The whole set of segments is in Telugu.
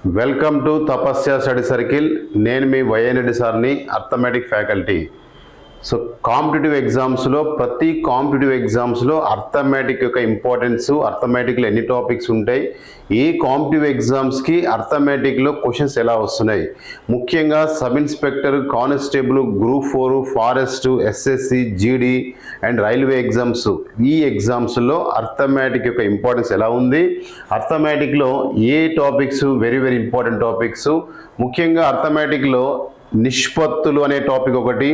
Welcome to tapasya study circle. నేను మీ వైఎన్రెడ్డి సార్ని, అర్థమెటిక్ ఫ్యాకల్టీ. సో కాంపిటేటివ్ ఎగ్జామ్స్లో ప్రతి కాంపిటేటివ్ ఎగ్జామ్స్లో అర్థమెటిక్ యొక్క ఇంపార్టెన్స్, అర్థమెటిక్లో ఎన్ని టాపిక్స్ ఉంటాయి, ఏ కాంపిటేటివ్ ఎగ్జామ్స్కి అర్థమెటిక్లో క్వశ్చన్స్ ఎలా వస్తున్నాయి, ముఖ్యంగా sub inspector, constable, group 4, forest, SSC, GD and railway exams, ఈ ఎగ్జామ్స్లో అర్థమెటిక్ యొక్క ఇంపార్టెన్స్ ఎలా ఉంది, అర్థమెటిక్లో ఏ topics very very important topics, ముఖ్యంగా అర్థమెటిక్లో నిష్పత్తులు అనే టాపిక్ ఒకటి,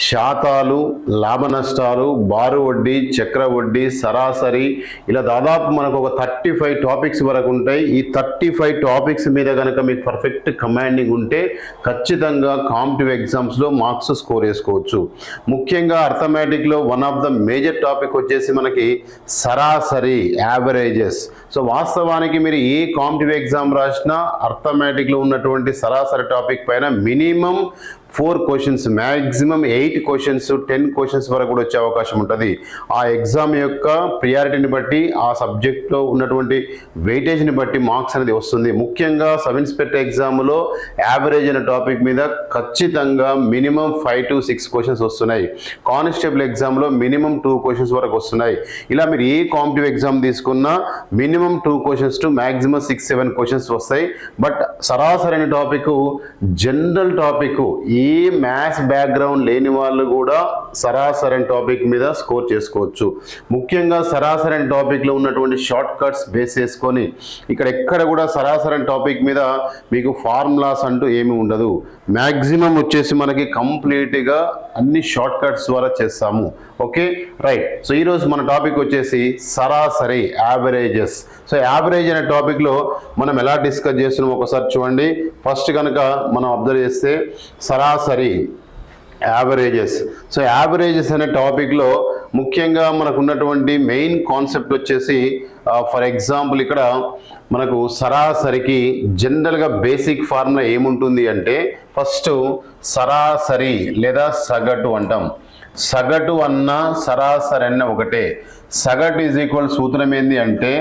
శాతాలు, లాభ నష్టాలు, బారు వడ్డీ, చక్ర వడ్డీ, సరాసరి, ఇలా దాదాపు మనకు ఒక 35 టాపిక్స్ వరకు ఉంటాయి. ఈ 35 టాపిక్స్ మీద కనుక మీకు పర్ఫెక్ట్ కమాండింగ్ ఉంటే ఖచ్చితంగా కాంపిటేటివ్ ఎగ్జామ్స్లో మార్క్స్ స్కోర్ చేసుకోవచ్చు. ముఖ్యంగా అర్థమెటిక్లో one of the major topic వచ్చేసి మనకి సరాసరి, యావరేజెస్. సో వాస్తవానికి మీరు ఏ కాంపిటేటివ్ ఎగ్జామ్ రాసినా అర్థమెటిక్లో ఉన్నటువంటి సరాసరి టాపిక్ పైన minimum 4 questions, maximum 8 questions, 10 questions వరకు కూడా వచ్చే అవకాశం ఉంటుంది. ఆ ఎగ్జామ్ యొక్క ప్రియారిటీని బట్టి, ఆ సబ్జెక్ట్లో ఉన్నటువంటి వెయిటేజ్ని బట్టి మార్క్స్ అనేది వస్తుంది. ముఖ్యంగా సబ్ ఇన్స్పెక్టర్ ఎగ్జామ్లో యావరేజ్ అనే టాపిక్ మీద ఖచ్చితంగా మినిమం 5 to 6 క్వశ్చన్స్ వస్తున్నాయి. కానిస్టేబుల్ ఎగ్జామ్లో మినిమం 2 క్వశ్చన్స్ వరకు వస్తున్నాయి. ఇలా మీరు ఏ కాంపిటేటివ్ ఎగ్జామ్ తీసుకున్నా minimum 2 questions to maximum 6-7 questions వస్తాయి. బట్ సరాసరి అనే టాపిక్ జనరల్ టాపిక్, ఏ మ్యాథ్స్ బ్యాక్గ్రౌండ్ లేని వాళ్ళు కూడా సరాసరి టాపిక్ మీద స్కోర్ చేసుకోవచ్చు. ముఖ్యంగా సరాసరి టాపిక్లో ఉన్నటువంటి షార్ట్ కట్స్ బేస్ చేసుకొని ఇక్కడ ఎక్కడ కూడా సరాసరి టాపిక్ మీద మీకు ఫార్ములాస్ అంటూ ఏమీ ఉండదు. మ్యాక్సిమం వచ్చేసి మనకి కంప్లీట్గా అన్ని షార్ట్ కట్స్ ద్వారా చేస్తాము. Okay, right. సో ఈరోజు మన టాపిక్ వచ్చేసి సరాసరి, యావరేజెస్. సో యావరేజ్ అనే టాపిక్లో మనం ఎలా డిస్కస్ చేస్తున్నాం ఒకసారి చూడండి. ఫస్ట్ కనుక మనం అబ్జర్వ్ చేస్తే సరాసరి, యావరేజెస్. సో యావరేజెస్ అనే టాపిక్లో ముఖ్యంగా మనకు ఉన్నటువంటి మెయిన్ కాన్సెప్ట్ వచ్చేసి ఫర్ ఎగ్జాంపుల్ ఇక్కడ మనకు సరాసరికి జనరల్గా బేసిక్ ఫార్ములా ఏముంటుంది అంటే, ఫస్ట్ సరాసరి లేదా సగటు అంటాం. సగటు అన్న సరాసరి అన్న ఒకటే. సగటు ఈజ్ ఈక్వల్ సూత్రం ఏంది అంటే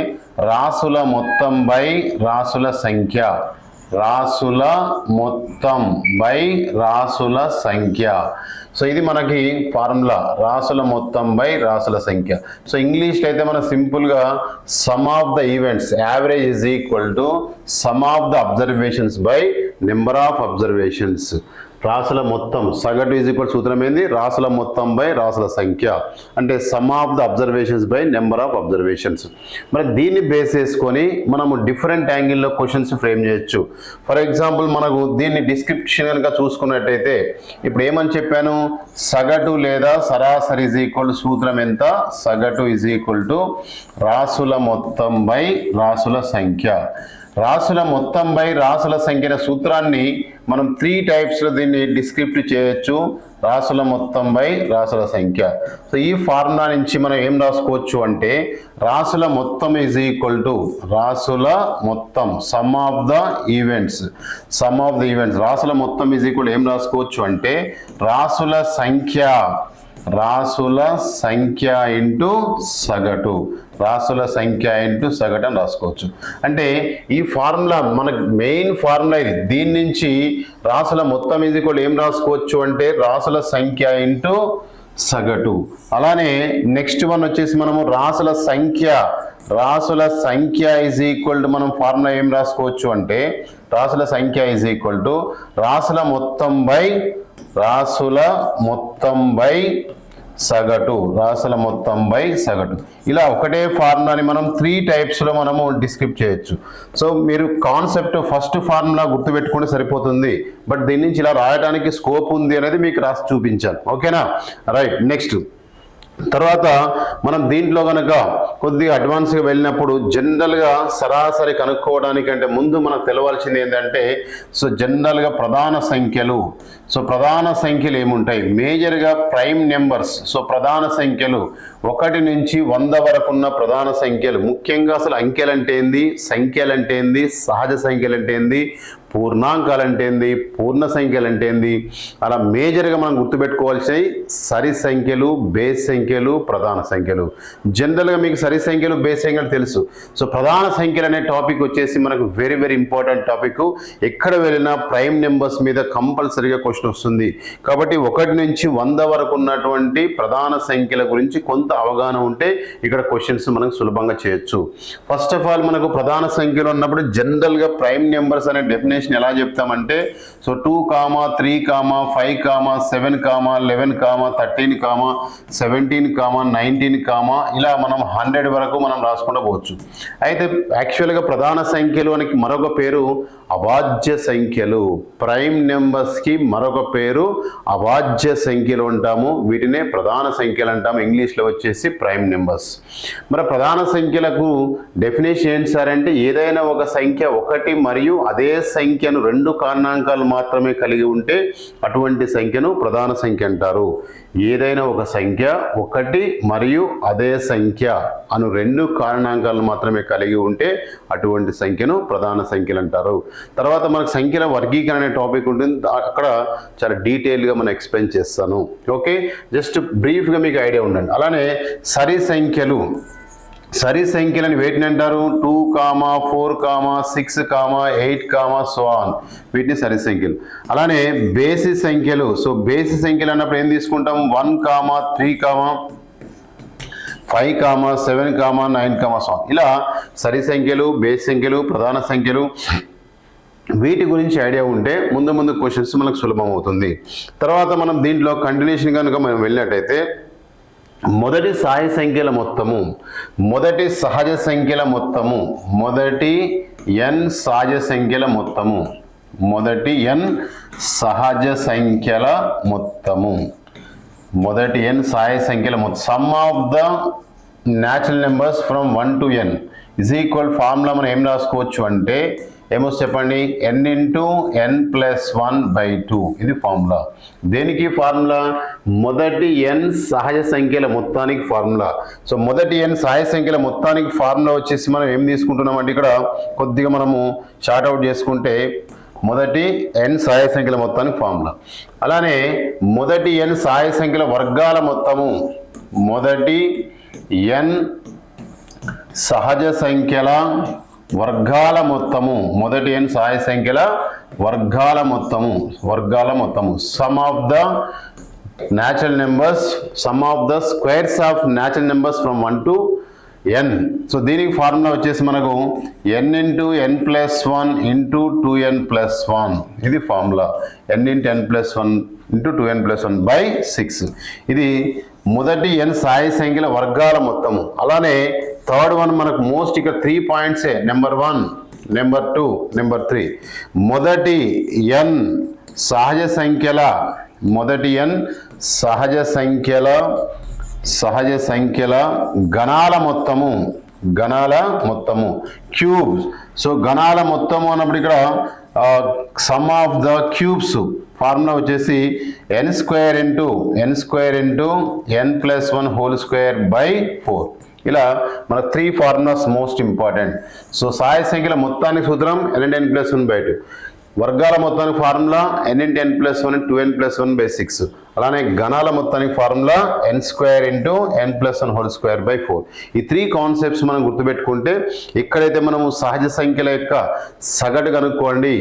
రాసుల మొత్తం బై రాసుల సంఖ్య, రాసుల మొత్తం బై రాసుల సంఖ్య. సో ఇది మనకి ఫార్ములా, రాసుల మొత్తం బై రాసుల సంఖ్య. సో ఇంగ్లీష్లో అయితే మనం సింపుల్గా some of the events, average is equal to some of the observations by number of observations. రాసుల మొత్తం, సగటు ఈజ్ ఈక్వల్ సూత్రం ఏంది, రాసుల మొత్తం బై రాసుల సంఖ్య, అంటే some of the observations by number of observations. మరి దీన్ని బేస్ చేసుకొని మనము డిఫరెంట్ యాంగిల్లో క్వశ్చన్స్ ఫ్రేమ్ చేయొచ్చు. ఫర్ ఎగ్జాంపుల్ మనకు దీన్ని డిస్క్రిప్షన్ కనుక చూసుకున్నట్టయితే ఇప్పుడు ఏమని చెప్పాను, సగటు లేదా సరాసరి ఈజ్ ఈక్వల్ సూత్రం ఎంత, సగటు ఈజ్ ఈక్వల్ టు రాసుల మొత్తం బై రాసుల సంఖ్య. రాసుల మొత్తం బై రాసుల సంఖ్య సూత్రాన్ని మనం 3 టైప్స్లో దీన్ని డిస్క్రిప్ట్ చేయొచ్చు. రాసుల మొత్తం బై రాసుల సంఖ్య. సో ఈ ఫార్ములా నుంచి మనం ఏం రాసుకోవచ్చు అంటే రాసుల మొత్తం ఈజ్ ఈక్వల్ టు రాసుల మొత్తం some of the events, some of the events. రాసుల మొత్తం ఈజ్ ఈక్వల్ ఏం రాసుకోవచ్చు అంటే రాసుల సంఖ్య, రాసుల సంఖ్య ఇంటూ సగటు, రాసుల సంఖ్య ఇంటూ సగటు అని రాసుకోవచ్చు. అంటే ఈ ఫార్ములా మనకు మెయిన్ ఫార్ములా ఇది. దీని నుంచి రాసుల మొత్తం ఈజ్ ఈక్వల్ ఏం రాసుకోవచ్చు అంటే రాసుల సంఖ్య ఇంటూ సగటు. అలానే నెక్స్ట్ వన్ వచ్చేసి మనము రాసుల సంఖ్య, రాసుల సంఖ్య ఈజ్ ఈక్వల్ టు మనం ఫార్ములా ఏం రాసుకోవచ్చు అంటే రాసుల సంఖ్య ఈజ్ ఈక్వల్ టు రాసుల మొత్తం బై రాసుల మొత్తం బై సగటు, రాసుల మొత్తం బై సగటు. ఇలా ఒకటే ఫార్ములాని మనం 3 టైప్స్లో మనము డిస్క్రిప్ట్ చేయొచ్చు. సో మీరు కాన్సెప్ట్ ఫస్ట్ ఫార్ములా గుర్తుపెట్టుకుంటే సరిపోతుంది, బట్ దీని నుంచి ఇలా రాయడానికి స్కోప్ ఉంది అనేది మీకు రాసి చూపించాలి. ఓకేనా, రైట్. నెక్స్ట్ తర్వాత మనం దీంట్లో కనుక కొద్దిగా అడ్వాన్స్గా వెళ్ళినప్పుడు జనరల్గా సరాసరి కనుక్కోవడానికంటే ముందు మనకు తెలవాల్సింది ఏంటంటే, సో జనరల్గా ప్రధాన సంఖ్యలు. సో ప్రధాన సంఖ్యలు ఏముంటాయి, మేజర్గా ప్రైమ్ నెంబర్స్. సో ప్రధాన సంఖ్యలు 1 నుంచి 100 వరకు ఉన్న ప్రధాన సంఖ్యలు, ముఖ్యంగా అసలు అంకెలు అంటే ఏంది, సంఖ్యలు అంటే ఏంది, సహజ సంఖ్యలు అంటే ఏంది, పూర్ణాంకాలు అంటే ఏంది, పూర్ణ సంఖ్యలు అంటే ఏంది, అలా మేజర్గా మనం గుర్తుపెట్టుకోవాల్సినవి సరి సంఖ్యలు, బేస్ సంఖ్యలు, ప్రధాన సంఖ్యలు. జనరల్గా మీకు సరి సంఖ్యలు, బేస్ సంఖ్యలు తెలుసు. సో ప్రధాన సంఖ్యలు అనే టాపిక్ వచ్చేసి మనకు వెరీ వెరీ ఇంపార్టెంట్ టాపిక్. ఎక్కడ వెళ్ళినా ప్రైమ్ నెంబర్స్ మీద కంపల్సరీగా క్వశ్చన్ వస్తుంది. కాబట్టి 1 నుంచి 100 వరకు ఉన్నటువంటి ప్రధాన సంఖ్యల గురించి కొంత అవగాహన ఉంటే ఇక్కడ క్వశ్చన్స్ మనం సులభంగా చేయొచ్చు. ఫస్ట్ ఆఫ్ ఆల్ మనకు ప్రధాన సంఖ్యలు ఉన్నప్పుడు జనరల్గా ప్రైమ్ నెంబర్స్ అనే డెఫినేషన్ ఎలా చెప్తామంటే, సో 2, 3, 5, 7, 11, 13, 17, 19, ఇలా మనం 100 వరకు మనం రాసుకుంటూ పోవచ్చు. అయితే యాక్చువల్గా ప్రధాన సంఖ్యలు అని మరొక పేరు అవాజ్య సంఖ్యలు. ప్రైమ్ నెంబర్స్కి మరొక పేరు అవాజ్య సంఖ్యలు అంటాము. వీటినే ప్రధాన సంఖ్యలు అంటాము. ఇంగ్లీష్లో వచ్చేసి ప్రైమ్ నెంబర్స్. మరి ప్రధాన సంఖ్యలకు డెఫినేషన్ ఏంటి సార్ అంటే, ఏదైనా ఒక సంఖ్య 1 మరియు అదే సంఖ్యను 2 కారణాంకాలు మాత్రమే కలిగి ఉంటే అటువంటి సంఖ్యను ప్రధాన సంఖ్య అంటారు. ఏదైనా ఒక సంఖ్య 1 మరియు అదే సంఖ్య అను 2 కారణాంకాలు మాత్రమే కలిగి ఉంటే అటువంటి సంఖ్యను ప్రధాన సంఖ్యలు అంటారు. తర్వాత మనకు సంఖ్యల వర్గీకరణ అనే టాపిక్ ఉంటుంది. అక్కడ చాలా డీటెయిల్గా మనం ఎక్స్ప్లెయిన్ చేస్తాను. ఓకే, జస్ట్ బ్రీఫ్గా మీకు ఐడియా ఉండండి. అలానే సరి సంఖ్యలు, సరి సంఖ్యలని వేటిని అంటారు, 2, 4, 6, 8, సో ఆన్, వీటిని సరి సంఖ్యలు. అలానే బేసి సంఖ్యలు. సో బేసి సంఖ్యలు అన్నప్పుడు ఏం తీసుకుంటాం, 1, 3, 5, 7, 9, సో ఆన్. ఇలా సరి సంఖ్యలు, బేసి సంఖ్యలు, ప్రధాన సంఖ్యలు, వీటి గురించి ఐడియా ఉంటే ముందు ముందు క్వశ్చన్స్ మనకు సులభం అవుతుంది. తర్వాత మనం దీంట్లో కంటిన్యూషన్ కనుక మనం వెళ్ళినట్టయితే, మొదటి సహజ సంఖ్యల మొత్తము, మొదటి సహజ సంఖ్యల మొత్తము, మొదటి n సహజ సంఖ్యల మొత్తము, మొదటి n సహజ సంఖ్యల మొత్తము, మొదటి n సహజ సంఖ్యల మొత్తం, some of the natural numbers from 1 to n is equal, formula మనం ఏం రాసుకోవచ్చు అంటే ఏమో చెప్పండి, n × n + 1/2. ఇది ఫార్ములా. దేనికి ఫార్ములా, మొదటి n సహజ సంఖ్యల మొత్తానికి ఫార్ములా. సో మొదటి n సహజ సంఖ్యల మొత్తానికి ఫార్ములా వచ్చేసి మనం ఏం తీసుకుంటున్నాం అంటే, ఇక్కడ కొద్దిగా మనము చార్ట్ అవుట్ చేసుకుంటే మొదటి n సహజ సంఖ్యల మొత్తానికి ఫార్ములా. అలానే మొదటి n సహజ సంఖ్యల వర్గాల మొత్తము, మొదటి n సహజ సంఖ్యల వర్గాల మొత్తము, మొదటి n సహజ సంఖ్యల వర్గాల మొత్తము, some of the natural numbers, some of the squares of natural numbers from 1 to n. So దీనికి ఫార్ములా వచ్చేసి మనకు n × n + 1 × 2n + 1. ఇది ఫార్ములా, n × n + 1 × 2n + 1/6. ఇది మొదటి n సహజ సంఖ్యల వర్గాల మొత్తము. అలానే థర్డ్ వన్ మనకు మోస్ట్, ఇక్కడ 3 పాయింట్సే, నెంబర్ 1, నెంబర్ 2, నెంబర్ 3. మొదటి n సహజ సంఖ్యల, మొదటి n సహజ సంఖ్యల గణాల మొత్తము, క్యూబ్స్. సో గణాల మొత్తము అన్నప్పుడు ఇక్కడ some of the cubes formula వచ్చేసి n² × n² × n + 1 whole square by 4. ఇలా మన 3 ఫార్ములాస్ మోస్ట్ ఇంపార్టెంట్. సో సహజ సంఖ్యల మొత్తానికి సూత్రం n × n + 1/2, వర్గాల మొత్తానికి ఫార్ములా n × n + 1 2n + 1/6. అలానే గణాల మొత్తానికి formula n² × n + 1 whole square by 4. ఈ 3 కాన్సెప్ట్స్ మనం గుర్తుపెట్టుకుంటే, ఎక్కడైతే మనము సహజ సంఖ్యల యొక్క సగటు కనుక్కోండి,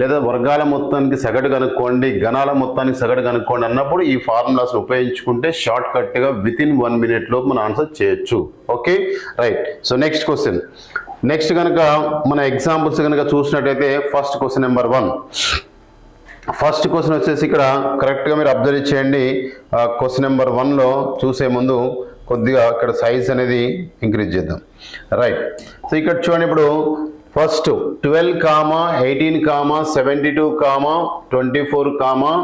లేదా వర్గాల మొత్తానికి సగటు కనుక్కోండి, గణాల మొత్తానికి సగటు కనుక్కోండి అన్నప్పుడు ఈ ఫార్ములాస్ ఉపయోగించుకుంటే షార్ట్ కట్గా వితిన్ 1 minute లోపు మనం ఆన్సర్ చేయొచ్చు. Okay, right. So next question. Next కనుక మన ఎగ్జాంపుల్స్ కనుక చూసినట్టయితే, first question number 1. First question వచ్చేసి ఇక్కడ కరెక్ట్గా మీరు అబ్జర్వ్ చేయండి. క్వశ్చన్ నెంబర్ 1లో చూసే ముందు కొద్దిగా ఇక్కడ సైజ్ అనేది ఇంక్రీజ్ చేద్దాం. రైట్. సో ఇక్కడ చూడండి, ఇప్పుడు ఫస్ట్ 12, 18, 72, 24,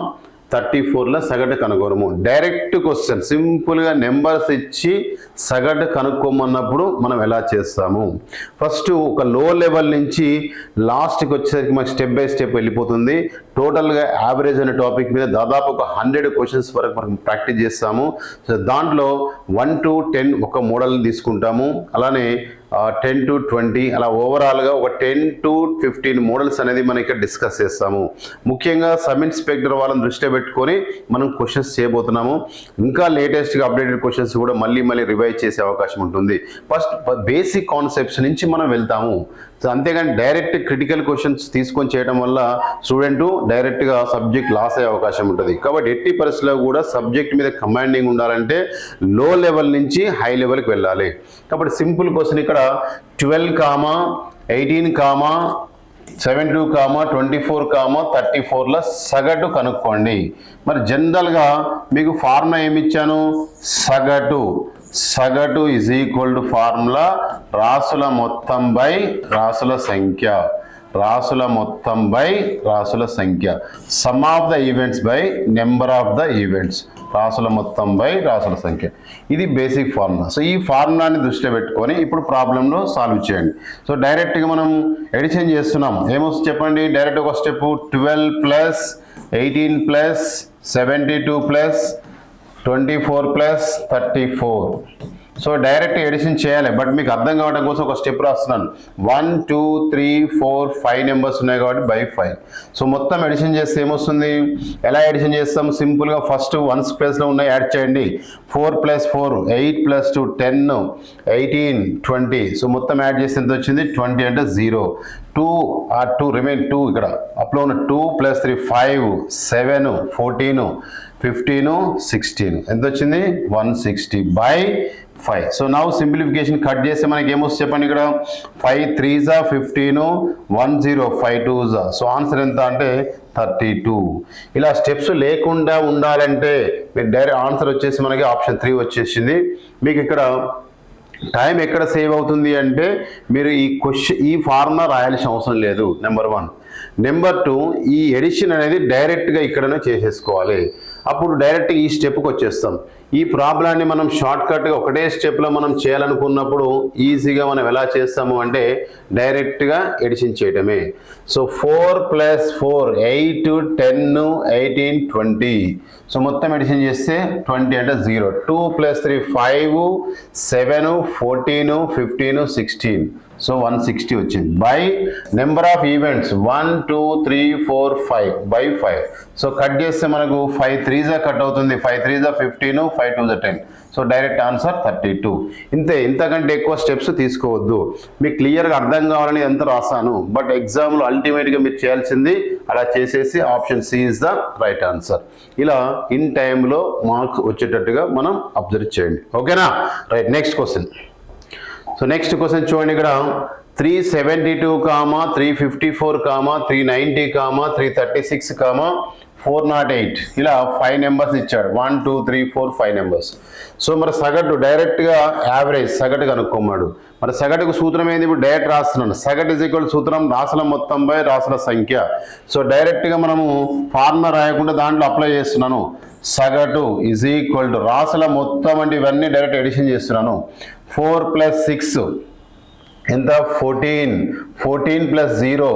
34ల సగటు కనుగొనము. డైరెక్ట్ క్వశ్చన్, సింపుల్గా నెంబర్స్ ఇచ్చి సగటు కనుక్కోమన్నప్పుడు మనం ఎలా చేస్తాము? ఫస్ట్ ఒక లో లెవెల్ నుంచి లాస్ట్కి వచ్చేసరికి మనకి స్టెప్ బై స్టెప్ వెళ్ళిపోతుంది. టోటల్గా యావరేజ్ అనే టాపిక్ మీద దాదాపు ఒక 100 క్వశ్చన్స్ వరకు మనం ప్రాక్టీస్ చేస్తాము. సో దాంట్లో 1 to 10 ఒక మోడల్ని తీసుకుంటాము, అలానే 10 to 20 అలా ఓవరాల్గా ఒక 10 to 15 మోడల్స్ అనేది మనం ఇక్కడ డిస్కస్ చేస్తాము. ముఖ్యంగా సబ్ ఇన్స్పెక్టర్ వాళ్ళని దృష్టిలో పెట్టుకొని మనం క్వశ్చన్స్ చేయబోతున్నాము. ఇంకా లేటెస్ట్గా అప్డేటెడ్ క్వశ్చన్స్ కూడా మళ్ళీ రివైజ్ చేసే అవకాశం ఉంటుంది. ఫస్ట్ బేసిక్ కాన్సెప్ట్స్ నుంచి మనం వెళ్తాము. సో అంతేగాని డైరెక్ట్ క్రిటికల్ క్వశ్చన్స్ తీసుకొని చేయడం వల్ల స్టూడెంట్ డైరెక్ట్గా సబ్జెక్ట్ లాస్ అయ్యే అవకాశం ఉంటుంది. కాబట్టి ఎట్టి పరిస్థితుల్లో కూడా సబ్జెక్ట్ మీద కమాండింగ్ ఉండాలంటే లో లెవెల్ నుంచి హై లెవెల్కి వెళ్ళాలి. కాబట్టి సింపుల్ క్వశ్చన్ ఇక్కడ 12, 18, 72, 24, 34ల సగటు కనుక్కోండి. మరి జనరల్గా మీకు ఫార్ములా ఏమిచ్చాను? సగటు ఈజ్ ఈక్వల్ టు ఫార్ములా రాసుల మొత్తం బై రాసుల సంఖ్య, రాసుల మొత్తం బై రాసుల సంఖ్య, some of the events by number of the events, రాసుల మొత్తం బై రాసుల సంఖ్య. ఇది బేసిక్ ఫార్ములా. సో ఈ ఫార్ములాని దృష్టిలో పెట్టుకొని ఇప్పుడు ప్రాబ్లంలో సాల్వ్ చేయండి. సో డైరెక్ట్గా మనం ఎడిషన్ చేస్తున్నాం. ఏమొస్తుంది చెప్పండి? డైరెక్ట్ ఒక step 12 plus 18 plus 72 plus 24 plus 34. So direct addition చేయాలి, బట్ మీకు అర్థం కావడం కోసం ఒక స్టెప్ రాస్తున్నాను. 1 2 3 4 5 నెంబర్స్ ఉన్నాయి కాబట్టి బై 5. సో మొత్తం ఎడిషన్ చేస్తే ఏమొస్తుంది? ఎలా ఎడిషన్ చేస్తాం? సింపుల్గా ఫస్ట్ వన్స్ ప్లేస్లో ఉన్నాయి యాడ్ చేయండి. 4 + 4 8 + 2 10 18 20. సో మొత్తం యాడ్ చేస్తే ఎంత వచ్చింది? 20 అంటే 0. 2 రిమైన్ 2 ఇక్కడ అప్లో ఉన్న 2 + 3 5 7 14 15 16 ఎంత వచ్చింది? 160 by 5. So now simplification cut చేస్తే మనకి ఏమొస్తుంది చెప్పండి? ఇక్కడ 5 3s 15 1 0 5 2s. సో ఆన్సర్ ఎంత అంటే 32. ఇలా స్టెప్స్ లేకుండా ఉండాలంటే మీరు డైరెక్ట్ ఆన్సర్ వచ్చేసి మనకి ఆప్షన్ 3 వచ్చేసింది. మీకు ఇక్కడ టైం ఎక్కడ సేవ్ అవుతుంది అంటే మీరు ఈ ఫార్ములా రాయాల్సిన అవసరం లేదు, నెంబర్ 1. నెంబర్ 2, ఈ ఎడిషన్ అనేది డైరెక్ట్గా ఇక్కడనే చేసేసుకోవాలి. అప్పుడు డైరెక్ట్ ఈ స్టెప్కి వచ్చేస్తాం. ఈ ప్రాబ్లాన్ని మనం షార్ట్కట్గా ఒకటే స్టెప్లో మనం చేయాలనుకున్నప్పుడు ఈజీగా మనం ఎలా చేస్తాము అంటే డైరెక్ట్గా ఎడిషన్ చేయటమే. సో 4 + 4 8 10 18 20. సో మొత్తం ఎడిషన్ చేస్తే 20 అంటే 0. 2 + 3 5 7 14 15 16. సో 160 వచ్చింది by number of events 1 2 3 4 5 by 5. So cut చేస్తే మనకు 5 3s కట్ అవుతుంది. 5 3s 15 5 2s 10. So direct answer 32. ఇంతకంటే ఎక్కువ స్టెప్స్ తీసుకోవద్దు. మీకు క్లియర్గా అర్థం కావాలని ఎంత రాస్తాను, బట్ ఎగ్జామ్లో అల్టిమేట్గా మీరు చేయాల్సింది అలా చేసేసి option C is the right answer. ఇలా ఇన్ టైంలో మార్క్స్ వచ్చేటట్టుగా మనం అబ్జర్వ్ చేయండి. ఓకేనా? Right, next question. So next question చూడండి. ఇక్కడ 372, 354, 390, 336, 408 ఇలా 5 నెంబర్స్ ఇచ్చాడు. 1 2 3 4 5 నెంబర్స్. సో మరి సగటు డైరెక్ట్గా యావరేజ్ సగటు కనుక్కోమాడు. మరి సగటుకు సూత్రం ఏంది? ఇప్పుడు డైరెక్ట్ రాస్తున్నాను. సగటు ఈజ్ ఈక్వల్ సూత్రం రాసుల మొత్తం బై రాసుల సంఖ్య. సో డైరెక్ట్గా మనము ఫార్ములా రాయకుండా దాంట్లో అప్లై చేస్తున్నాను. సగటు ఈజ్ ఈక్వల్ టు రాసుల మొత్తం అంటే ఇవన్నీ డైరెక్ట్ ఎడిషన్ చేస్తున్నాను. 4 + 6 ఎంత? 14. 14 + 0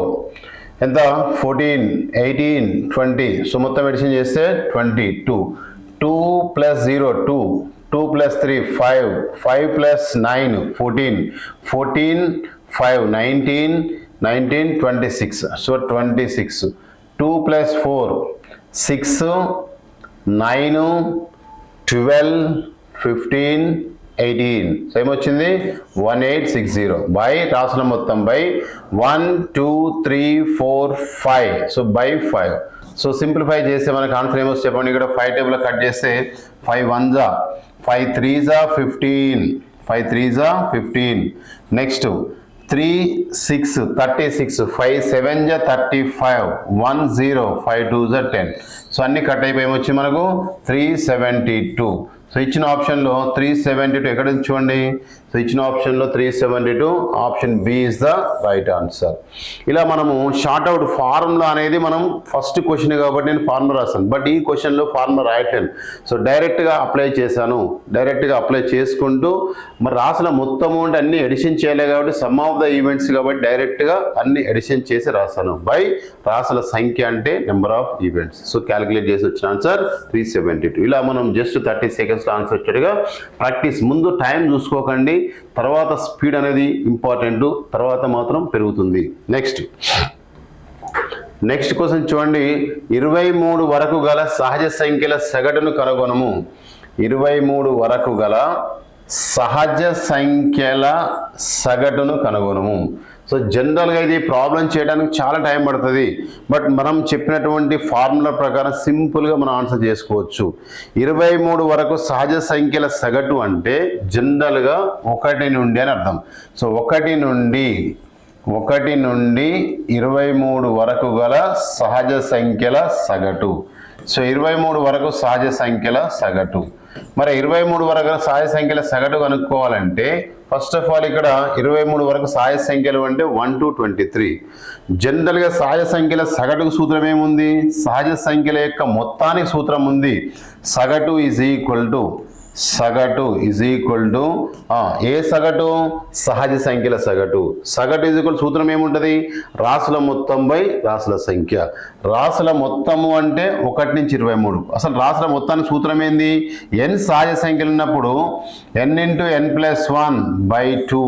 ఎంత? 14 18 20. సో మొత్తం ఎడిషన్ చేస్తే 22. 2 + 0 2 2 + 3 5 5 + 9 14 14 5 19 19 26. సో 26. 2 + 4 6 9 12 15 18. సో ఏమొచ్చింది? 1860 బై రాసుల మొత్తం by 1 2 3 4 5. So by 5. So simplify చేస్తే మనకు ఆన్సర్ ఏమొస్తుంది చెప్పండి? ఇక్కడ 5 టేబుల్ కట్ చేస్తే 5 1s 5 3s 15 5 3s 15. Next 3 6 36 5 7s 35 1 0 5 2s 10. So అన్ని కట్ అయిపోయి వచ్చి మనకు 372. సో ఇచ్చిన ఆప్షన్లో 372 ఎక్కడ ఉంది చూడండి. సో ఇచ్చిన ఆప్షన్లో 372 option B is the right answer. ఇలా మనము షార్ట్ అవుట్ ఫార్ములా అనేది మనం ఫస్ట్ క్వశ్చన్ కాబట్టి నేను ఫార్ములా రాస్తాను, బట్ ఈ క్వశ్చన్లో ఫార్ములా రాయట్లేను. సో డైరెక్ట్గా అప్లై చేశాను. డైరెక్ట్గా అప్లై చేసుకుంటూ మరి రాసిన మొత్తము అంటే అన్ని ఎడిషన్ చేయలే కాబట్టి సమ్ ఆఫ్ ద ఈవెంట్స్ కాబట్టి డైరెక్ట్గా అన్ని ఎడిషన్ చేసి రాస్తాను. బై రాసుల సంఖ్య అంటే number of events. So calculate చేసి వచ్చిన ఆన్సర్ 372. ఇలా మనం జస్ట్ 30 సెకండ్స్లో ఆన్సర్ వచ్చేట్టుగా ప్రాక్టీస్. ముందు టైం చూసుకోకండి, తర్వాత స్పీడ్ అనేది ఇంపార్టెంట్, తర్వాత మాత్రం పెరుగుతుంది. నెక్స్ట్ క్వశ్చన్ చూడండి. 23 వరకు గల సహజ సంఖ్యల సగటును కనుగొనము. 23 వరకు గల సహజ సంఖ్యల సగటును కనుగొనము. సో జనరల్గా ఇది ప్రాబ్లం చేయడానికి చాలా టైం పడుతుంది, బట్ మనం చెప్పినటువంటి ఫార్ములా ప్రకారం సింపుల్గా మనం ఆన్సర్ చేసుకోవచ్చు. 23 వరకు సహజ సంఖ్యల సగటు అంటే జనరల్గా 1 నుండి అని అర్థం. సో 1 నుండి 23 వరకు గల సహజ సంఖ్యల సగటు. సో 23 వరకు సహజ సంఖ్యల సగటు. మరి 23 వరకు సహజ సంఖ్యల సగటు కనుక్కోవాలంటే ఫస్ట్ ఆఫ్ ఆల్ ఇక్కడ 23 వరకు సహజ సంఖ్యలు అంటే 1 to 23. జనరల్గా సహజ సంఖ్యల సగటుకు సూత్రం ఏముంది? సహజ సంఖ్యల యొక్క మొత్తానికి సూత్రం ఉంది. సగటు ఈజ్ ఈక్వల్ టు ఏ సగటు? సహజ సంఖ్యల సగటు. సగటు ఈజ్ ఈక్వల్ సూత్రం ఏముంటుంది? రాసుల మొత్తం బై రాసుల సంఖ్య. రాసుల మొత్తము అంటే 1 నుంచి 23. అసలు రాసుల మొత్తానికి సూత్రం ఏంది? n సహజ సంఖ్యలు ఉన్నప్పుడు n ఇంటూ n+1/2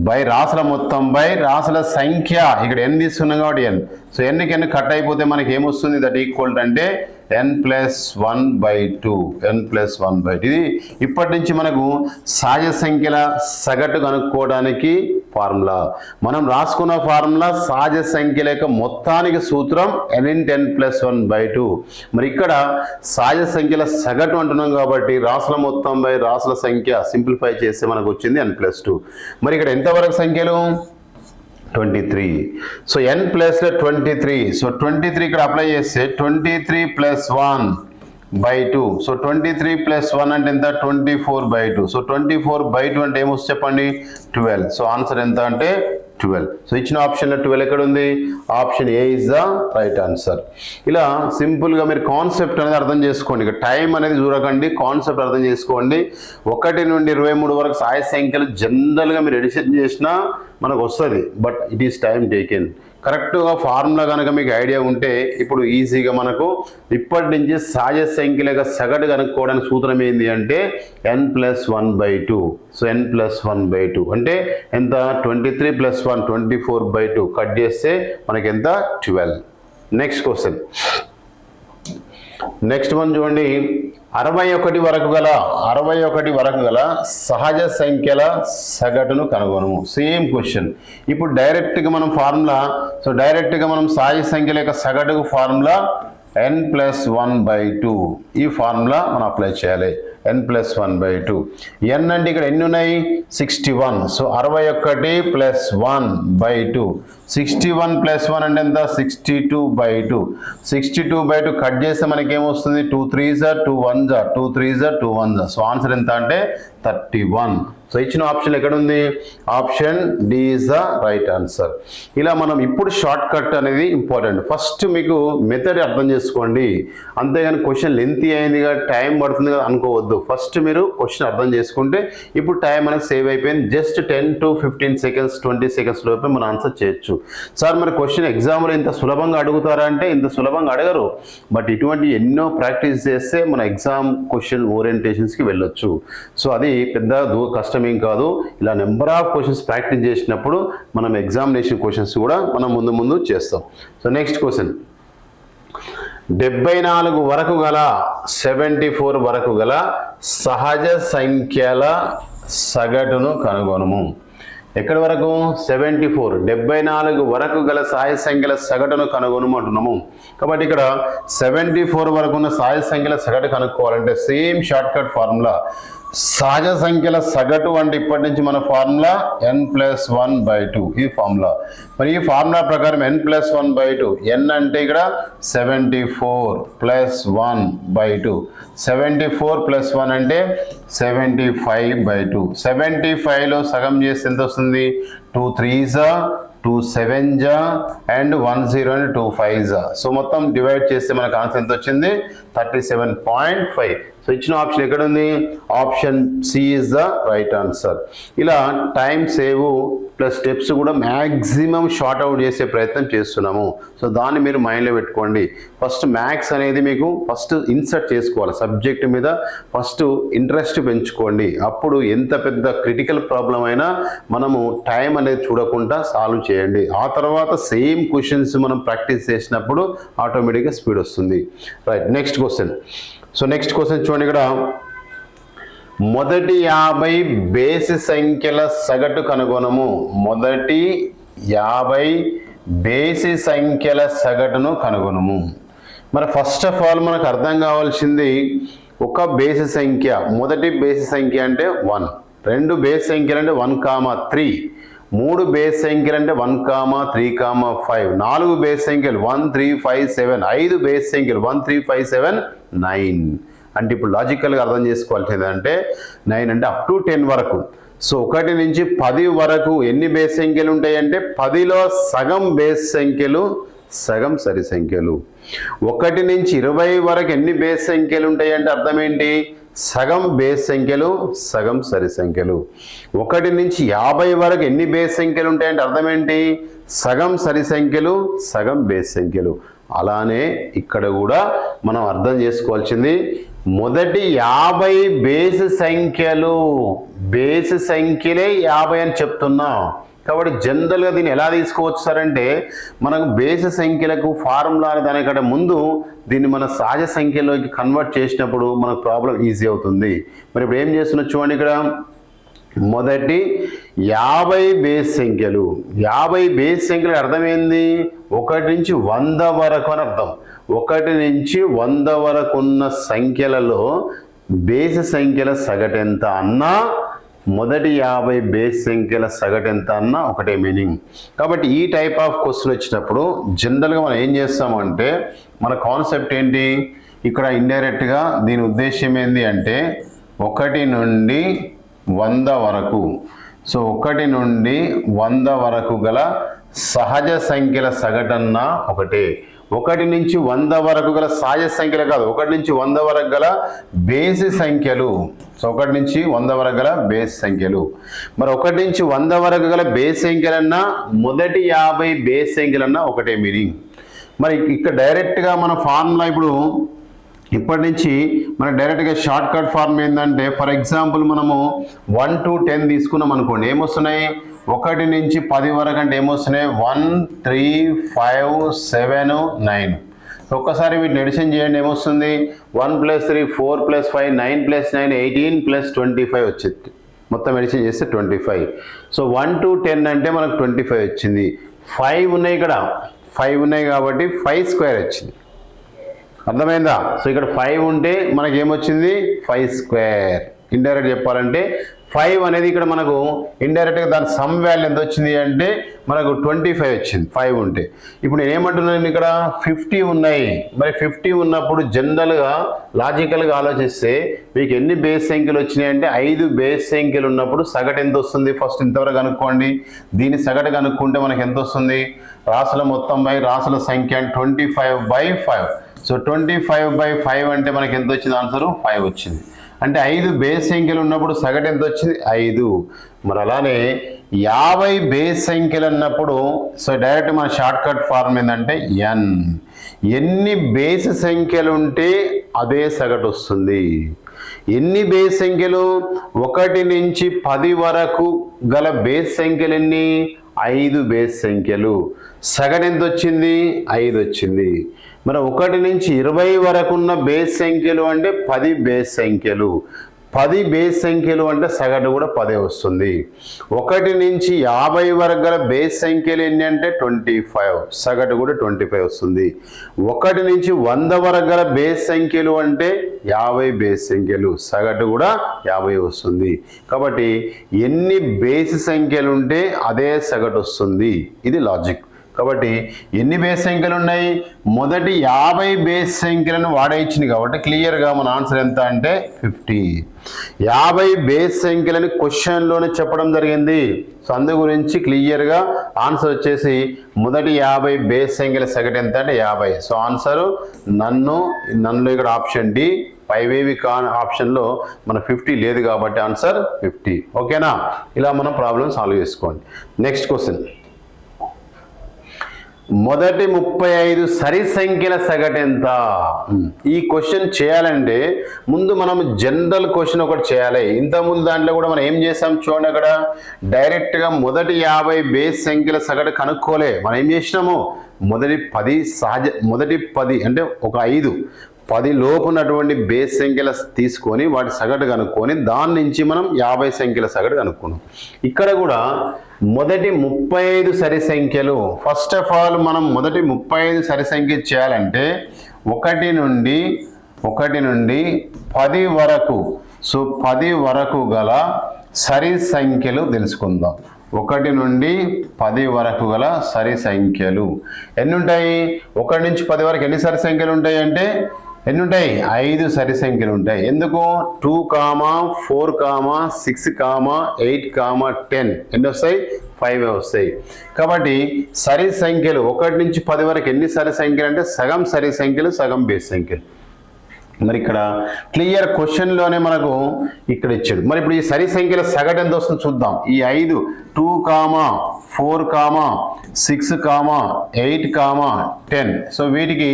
బై రాసుల మొత్తం బై రాసుల సంఖ్య. ఇక్కడ n తీసుకున్నాం కాబట్టి n. సో nకి n కట్ అయిపోతే మనకి ఏమొస్తుంది? దట్ ఈక్వల్ అంటే n+1/2. ఇది ఇప్పటి నుంచి మనకు సహజ సంఖ్యల సగటు కనుక్కోవడానికి ఫార్ములా. మనం రాసుకున్న ఫార్ములా సహజ సంఖ్యల యొక్క మొత్తానికి సూత్రం n × n+1/2. మరి ఇక్కడ సహజ సంఖ్యల సగటు అంటున్నాం కాబట్టి రాసుల మొత్తం బై రాసుల సంఖ్య సింప్లిఫై చేస్తే మనకు వచ్చింది n+2. మరి ఇక్కడ ఎంతవరకు సంఖ్యలు? 23. So n+23. సో 23 ఇక్కడ అప్లై చేస్తే 23 + 1/2. సో 23 + 1 అంటే ఎంత? 24/2. సో 24/2 అంటే ఏమొస్తుంది చెప్పండి? 12. సో ఆన్సర్ ఎంత అంటే 12. సో ఇచ్చిన ఆప్షన్లో 12 ఎక్కడ ఉంది? Option A is the right answer. ఇలా సింపుల్గా మీరు కాన్సెప్ట్ అనేది అర్థం చేసుకోండి. ఇక టైం అనేది చూడకండి, కాన్సెప్ట్ అర్థం చేసుకోండి. 1 నుండి 23 వరకు సహజ సంఖ్యలు జనరల్గా మీరు ఎడిషన్ చేసినా మనకు వస్తుంది, but it is time taken. కరెక్ట్గా ఫార్ములా కనుక మీకు ఐడియా ఉంటే ఇప్పుడు ఈజీగా మనకు ఇప్పటి నుంచి సహజ సంఖ్యల యొక్క సగటు కనుక్కోవడానికి సూత్రం ఏంటి అంటే n+1/2. సో n+1/2 అంటే ఎంత? 23 + 1 24/2 కట్ చేస్తే మనకి ఎంత? 12. నెక్స్ట్ వన్ చూడండి. 61 వరకు గల సహజ సంఖ్యల సగటును కనుగొనము. Same question. ఇప్పుడు డైరెక్ట్గా మనం ఫార్ములా, సో డైరెక్ట్గా మనం సహజ సంఖ్యల యొక్క సగటుకు ఫార్ములా n+1/2. ఈ ఫార్ములా మనం అప్లై చేయాలి. n+1/2. n అంటే ఇక్కడ ఎన్ని ఉన్నాయి? 61. సో 61 + 1/2. 61 + 1 అంటే ఎంత? 62/2. 62/2 కట్ చేస్తే మనకి ఏమొస్తుంది? 2 3s are 2 1s are 2 3s are 2 1s are. So answer ఎంత అంటే 31. సో ఇచ్చిన ఆప్షన్ ఎక్కడ ఉంది? Option D is the right answer. ఇలా మనం ఇప్పుడు షార్ట్ కట్ అనేది ఇంపార్టెంట్. ఫస్ట్ మీకు మెథడ్ అర్థం చేసుకోండి, అంతేగాని క్వశ్చన్ లెంతీ అయింది కదా, టైం పడుతుంది కదా అనుకోవద్దు. ఫస్ట్ మీరు క్వశ్చన్ అర్థం చేసుకుంటే ఇప్పుడు టైం అనేది సేవ్ అయిపోయింది. జస్ట్ 10 to 15 seconds 20 seconds లోపే మనం ఆన్సర్ చేయొచ్చు. సార్ మరి క్వశ్చన్ ఎగ్జామ్లో ఇంత సులభంగా అడుగుతారా అంటే ఇంత సులభంగా అడగరు, బట్ ఇటువంటి ఎన్నో ప్రాక్టీస్ చేస్తే మన ఎగ్జామ్ క్వశ్చన్ ఓరియంటేషన్స్కి వెళ్ళొచ్చు. సో అది పెద్ద కష్టం ఏం కాదు. ఇలా నెంబర్ ఆఫ్ క్వశ్చన్స్ ప్రాక్టీస్ చేసినప్పుడు మనం ఎగ్జామినేషన్ క్వశ్చన్స్ కూడా మనం ముందు చేస్తాం. So next question. 74 వరకు గల 74 వరకు గల సహజ సంఖ్యల సగటును కనుగొనము. ఎక్కడి వరకు? 74. 74 వరకు గల సహజ సంఖ్యల సగటును కనుగొనము అంటున్నాము. కాబట్టి ఇక్కడ 74 వరకు ఉన్న సహజ సంఖ్యల సగటు కనుక్కోవాలంటే సేమ్ షార్ట్ కట్ ఫార్ములా. సహజ సంఖ్యల సగటు అంటే ఇప్పటి నుంచి మన ఫార్ములా n+1/2 ఈ ఫార్ములా. మరి ఈ ఫార్ములా ప్రకారం n+1/2 n అంటే ఇక్కడ 74 + 1/2 74 + 1 అంటే 75/2 75లో సగం చేస్తే ఎంత వస్తుంది 2 3s 2 7s and 1 0 and 2 5s. So మొత్తం డివైడ్ చేస్తే మనకు ఆన్సర్ ఎంత వచ్చింది 37.5. సో ఇచ్చిన ఆప్షన్ ఎక్కడ ఉంది option C is the right answer. ఇలా టైం సేవ్ ప్లస్ స్టెప్స్ కూడా మ్యాక్సిమం షార్ట్ అవుట్ చేసే ప్రయత్నం చేస్తున్నాము. సో దాన్ని మీరు మైండ్లో పెట్టుకోండి. ఫస్ట్ మ్యాథ్స్ అనేది మీకు ఫస్ట్ ఇన్సర్ట్ చేసుకోవాలి సబ్జెక్ట్ మీద, ఫస్ట్ ఇంట్రెస్ట్ పెంచుకోండి. అప్పుడు ఎంత పెద్ద క్రిటికల్ ప్రాబ్లం అయినా మనము టైం అనేది చూడకుండా సాల్వ్ చేయండి. ఆ తర్వాత సేమ్ క్వశ్చన్స్ మనం ప్రాక్టీస్ చేసినప్పుడు ఆటోమేటిక్గా స్పీడ్ వస్తుంది. Right, next question. So next question చూడండి, ఇక్కడ మొదటి 50 బేసి సంఖ్యల సగటు కనుగొనము. మొదటి 50 బేసి సంఖ్యల సగటును కనుగొనము. మరి ఫస్ట్ ఆఫ్ ఆల్ మనకు అర్థం కావాల్సింది ఒక బేసి సంఖ్య, మొదటి బేసి సంఖ్య అంటే 1, రెండు బేసి సంఖ్యలు అంటే 1,3, మూడు బేస్ సంఖ్యలు అంటే 1, 3, 5, నాలుగు బేస్ సంఖ్యలు 1, 3, 5, 7, ఐదు బేస్ సంఖ్యలు 1, 3, 5, 7, 9. అంటే ఇప్పుడు లాజికల్గా అర్థం చేసుకోవాల్సింది అంటే 9 అంటే అప్ టు 10 వరకు. సో 1 నుంచి 10 వరకు ఎన్ని బేస్ సంఖ్యలు ఉంటాయి అంటే 10లో సగం బేస్ సంఖ్యలు, సగం సరి సంఖ్యలు. 1 నుంచి 20 వరకు ఎన్ని బేస్ సంఖ్యలు ఉంటాయి అంటే అర్థం ఏంటి సగం బేస్ సంఖ్యలు, సగం సరి సంఖ్యలు. 1 నుంచి 50 వరకు ఎన్ని బేస్ సంఖ్యలు ఉంటాయంటే అర్థం ఏంటి సగం సరి సంఖ్యలు, సగం బేస్ సంఖ్యలు. అలానే ఇక్కడ కూడా మనం అర్థం చేసుకోవాల్సింది మొదటి 50 బేస్ సంఖ్యలు, బేస్ సంఖ్యలే 50 అని చెప్తున్నాం. కాబట్టి జనరల్గా దీన్ని ఎలా తీసుకోవచ్చు సార్ అంటే మనకు బేసి సంఖ్యలకు ఫార్ములా దానికంటే ముందు దీన్ని మన సహజ సంఖ్యలోకి కన్వర్ట్ చేసినప్పుడు మనకు ప్రాబ్లం ఈజీ అవుతుంది. మరి ఇప్పుడు ఏం చేస్తున్నా చూడండి, ఇక్కడ మొదటి 50 బేస్ సంఖ్యలు, 50 బేస్ సంఖ్యలు అర్థమైంది 1 నుంచి 100 వరకు అని అర్థం. 1 నుంచి 100 వరకు ఉన్న సంఖ్యలలో బేసి సంఖ్యల సగటు ఎంత అన్నా మొదటి 50 బేస్ సంఖ్యల సగటు ఎంత అన్నా ఒకటే మీనింగ్. కాబట్టి ఈ టైప్ ఆఫ్ క్వశ్చన్ వచ్చినప్పుడు జనరల్గా మనం ఏం చేస్తామంటే మన కాన్సెప్ట్ ఏంటి ఇక్కడ ఇండైరెక్ట్గా దీని ఉద్దేశం ఏంటి అంటే 1 నుండి 100 వరకు. సో 1 నుండి 100 వరకు గల సహజ సంఖ్యల సగటన్నా ఒకటే. 1 నుంచి 100 వరకు గల సహజ సంఖ్యలు కాదు, 1 నుంచి 100 వరకు గల బేసి సంఖ్యలు. సో 1 నుంచి 100 వరకు గల బేస్ సంఖ్యలు. మరి 1 నుంచి 100 వరకు గల బేస్ సంఖ్యలన్నా మొదటి 50 బేస్ సంఖ్యలన్నా ఒకటే మీనింగ్. మరి ఇక్కడ డైరెక్ట్గా మన ఫార్ములా ఇప్పుడు ఇప్పటి నుంచి మన డైరెక్ట్గా షార్ట్ కట్ ఫార్మ్ ఏంటంటే ఫర్ ఎగ్జాంపుల్ మనము 1 to 10 తీసుకున్నాం అనుకోండి, ఏమొస్తున్నాయి 1 నుంచి 10 వరకు అంటే ఏమొస్తున్నాయి 1, 3, 5, 7, 9. ఒక్కసారి వీటిని ఎడిషన్ చేయండి, ఏమొస్తుంది 1 + 3, 4 + 5, 9 + 9, 18 + 25 వచ్చింది. మొత్తం ఎడిషన్ చేస్తే 25. సో 1 to 10 అంటే మనకు 25 వచ్చింది. 5 ఉన్నాయి, ఇక్కడ 5 ఉన్నాయి కాబట్టి 5² వచ్చింది. అర్థమైందా? సో ఇక్కడ 5 ఉంటే మనకి ఏమొచ్చింది 5². ఇండైరెక్ట్ చెప్పాలంటే 5 అనేది ఇక్కడ మనకు ఇండైరెక్ట్గా దాని సమ్ వాల్యూ ఎంత వచ్చింది అంటే మనకు 25 వచ్చింది 5 ఉంటే. ఇప్పుడు నేను ఏమంటున్నాను ఇక్కడ 50 ఉన్నాయి. మరి 50 ఉన్నప్పుడు జనరల్గా లాజికల్గా ఆలోచిస్తే మీకు ఎన్ని బేస్ సంఖ్యలు వచ్చినాయి అంటే 5 బేస్ సంఖ్యలు ఉన్నప్పుడు సగటు ఎంత వస్తుంది ఫస్ట్ ఇంతవరకు కనుక్కోండి. దీన్ని సగటు కనుక్కుంటే మనకు ఎంత వస్తుంది రాసుల మొత్తం బై రాసుల సంఖ్య 25/5. సో 25/5 అంటే మనకి ఎంత వచ్చింది ఆన్సరు 5 వచ్చింది. అంటే 5 బేస్ సంఖ్యలు ఉన్నప్పుడు సగటు ఎంత వచ్చింది 5. మరి అలానే 50 బేస్ సంఖ్యలు అన్నప్పుడు సో డైరెక్ట్ మన షార్ట్ కట్ ఫార్మ్ ఏంటంటే n. ఎన్ని బేస్ సంఖ్యలు ఉంటే అదే సగటు వస్తుంది. ఎన్ని బేస్ సంఖ్యలు 1 నుంచి 10 వరకు గల బేస్ సంఖ్యలు ఎన్ని 5 బేస్ సంఖ్యలు. సగటు ఎంత వచ్చింది 5 వచ్చింది. మరి 1 నుంచి 20 వరకు ఉన్న బేస్ సంఖ్యలు అంటే 10 బేస్ సంఖ్యలు. 10 బేస్ సంఖ్యలు అంటే సగటు కూడా 10 వస్తుంది. 1 నుంచి 50 వరకు గల బేస్ సంఖ్యలు ఎన్ని అంటే 25, సగటు కూడా 25 వస్తుంది. 1 నుంచి 100 వరకు గల బేస్ సంఖ్యలు అంటే 50 బేస్ సంఖ్యలు, సగటు కూడా 50 వస్తుంది. కాబట్టి ఎన్ని బేస్ సంఖ్యలు ఉంటే అదే సగటు వస్తుంది, ఇది లాజిక్. కాబట్టి ఎన్ని బేస్ సంఖ్యలు ఉన్నాయి, మొదటి 50 బేస్ సంఖ్యలను వాడే ఇచ్చింది కాబట్టి క్లియర్గా మన ఆన్సర్ ఎంత అంటే 50. 50 బేస్ సంఖ్యలని క్వశ్చన్లోనే చెప్పడం జరిగింది. సో అందు గురించి క్లియర్గా ఆన్సర్ వచ్చేసి మొదటి 50 బేస్ సంఖ్యల సగటు ఎంత అంటే 50. సో ఆన్సర్ నన్నులో ఇక్కడ ఆప్షన్ డి. పైవేవి కాని ఆప్షన్లో మన 50 లేదు కాబట్టి ఆన్సర్ 50. ఓకేనా? ఇలా మనం ప్రాబ్లం సాల్వ్ చేసుకోండి. నెక్స్ట్ క్వశ్చన్, మొదటి 35 సరి సంఖ్యల సగటు ఎంత? ఈ క్వశ్చన్ చేయాలంటే ముందు మనం జనరల్ క్వశ్చన్ ఒకటి చేయాలి. ఇంతకుముందు దాంట్లో కూడా మనం ఏం చేసాం చూడండి, అక్కడ డైరెక్ట్గా మొదటి 50 బేస్ సంఖ్యల సగటు కనుక్కోలే. మనం ఏం చేసినాము, మొదటి 10 అంటే ఒక 10 లోపు ఉన్నటువంటి బేస్ సంఖ్యల తీసుకొని వాటి సగటు కనుక్కొని దాని నుంచి మనం 50 సంఖ్యల సగటు కనుక్కున్నాం. ఇక్కడ కూడా మొదటి 35 సరి సంఖ్యలు, ఫస్ట్ ఆఫ్ ఆల్ మనం మొదటి 35 సరి సంఖ్య చేయాలంటే 1 నుండి 10 వరకు, సో 10 వరకు గల సరి సంఖ్యలు తెలుసుకుందాం. 1 నుండి 10 వరకు గల సరి సంఖ్యలు ఎన్ని ఉంటాయి? 1 నుంచి 10 వరకు ఎన్ని సరి సంఖ్యలు ఉంటాయి అంటే ఎన్ని ఉంటాయి? 5 సరి సంఖ్యలు ఉంటాయి. ఎందుకు? 2, 4, 6, 8, 10 ఎన్ని వస్తాయి? 5 వస్తాయి. కాబట్టి సరి సంఖ్యలు 1 నుంచి 10 వరకు ఎన్ని సరి సంఖ్యలు అంటే సగం సరి సంఖ్యలు, సగం బేస్ సంఖ్యలు. మరి ఇక్కడ క్లియర్ క్వశ్చన్లోనే మనకు ఇక్కడ ఇచ్చాడు. మరి ఇప్పుడు ఈ సరి సంఖ్యల సగటు ఎంత వస్తుంది చూద్దాం. ఈ 5, 2, 4, 6, 8, 10, సో వీటికి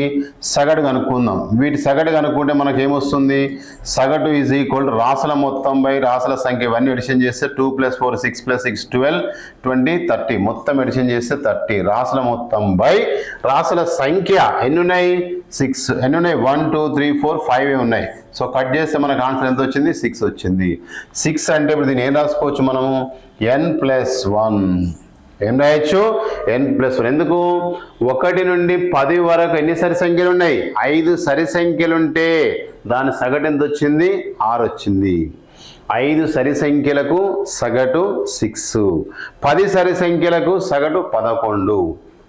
సగటు కనుక్కుందాం. వీటి సగటు కనుక్కుంటే మనకు ఏమొస్తుంది? సగటు ఈజ్ ఈక్వల్ రాసుల మొత్తం బై రాసుల సంఖ్య. ఇవన్నీ ఎడిషన్ చేస్తే 2 + 4 6 + 6 12 20 30, మొత్తం ఎడిషన్ చేస్తే 30. రాసుల మొత్తం బై రాసుల సంఖ్య ఎన్ని ఉన్నాయి? 6. ఎన్ని ఉన్నాయి? 1, 2, 3, 4, 5 ఉన్నాయి. సో కట్ చేస్తే మనకు ఆన్సర్ ఎంత వచ్చింది? 6 వచ్చింది. 6 అంటే ఇప్పుడు దీన్ని ఏం రాసుకోవచ్చు మనము? n+1. ఏం రాయొచ్చు? n+1. ఎందుకు? 1 నుండి 10 వరకు ఎన్ని సరి సంఖ్యలు ఉన్నాయి? 5 సరి సంఖ్యలు ఉంటే దాని సగటు ఎంత వచ్చింది? 6 వచ్చింది. 5 సరి సంఖ్యలకు సగటు 6, 10 సరి సంఖ్యలకు సగటు 11,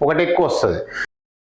ఒకటి ఎక్కువ వస్తుంది.